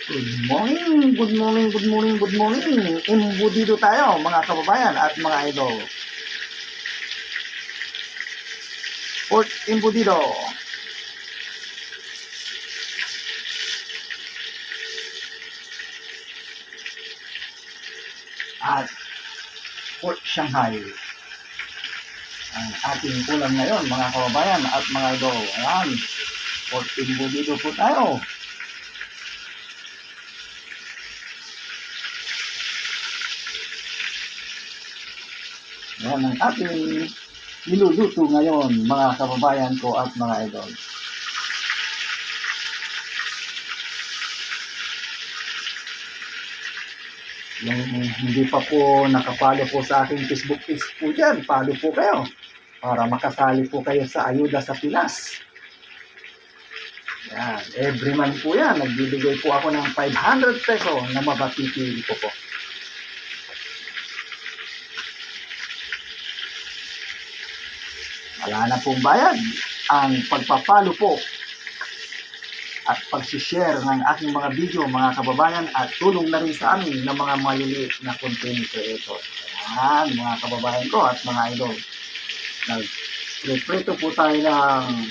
Good morning, good morning, good morning, good morning. Imbudido tayo mga kababayan at mga idol. Pork imbudido. At pork Shanghai. Ang ating ulam ngayon mga kababayan at mga idol. Ayan, pork imbudido po tayo. Yan ang ating niluluto ngayon mga kababayan ko at mga idol. Yung hindi pa po nakapalo po sa aking Facebook page po dyan, follow po kayo para makasali po kayo sa Ayuda sa Pinas. Yan, every month po yan, nagbibigay po ako ng 500 peso na mapapipili ko po. Wala na pong bayad ang pagpapalo po at pag-share ng aking mga video mga kababayan at tulong na rin sa amin ng mga maliliit na content creator. Ayan mga kababayan ko at mga idol. Nag-prepare po tayo ng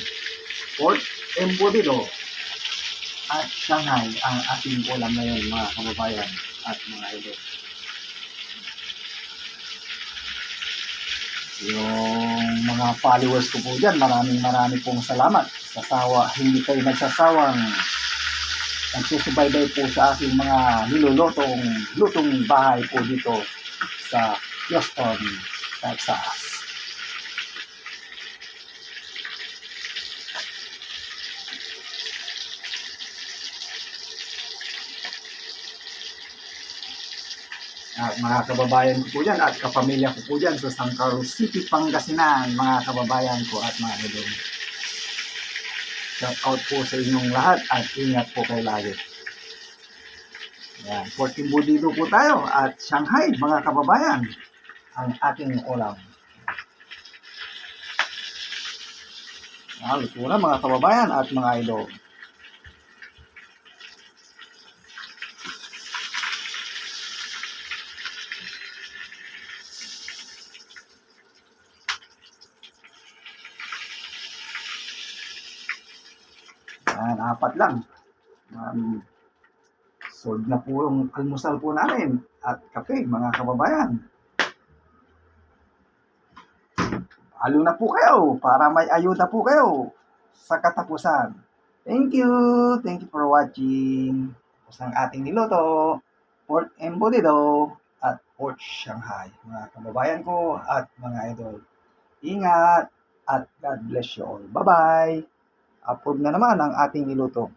pork embutido at Shanghai ang ating ulam ngayon mga kababayan at mga idol. Yung mga followers ko po dyan, maraming pong salamat. Hindi kayo nagsasawang nagsusubaybay po sa aking mga lutong bahay po dito sa Houston, Texas. At mga kababayan ko po dyan at kapamilya ko po dyan sa San Carlos City, Pangasinan, mga kababayan ko at mga idol. Shout out po sa inyong lahat at ingat po kayo lagi. Ayan, pork imbudido po tayo at Shanghai, mga kababayan, ang ating ulam. Luto na mga kababayan at mga idol. Ayan, apat lang. Sold na po yung almusal po namin at kape, mga kababayan. Halo na po kayo para may ayuda po kayo sa katapusan. Thank you for watching. Tapos ang ating niluto, pork embutido at pork Shanghai. Mga kababayan ko at mga idol. Ingat at God bless you all. Bye-bye. Approve na naman ang ating niluto.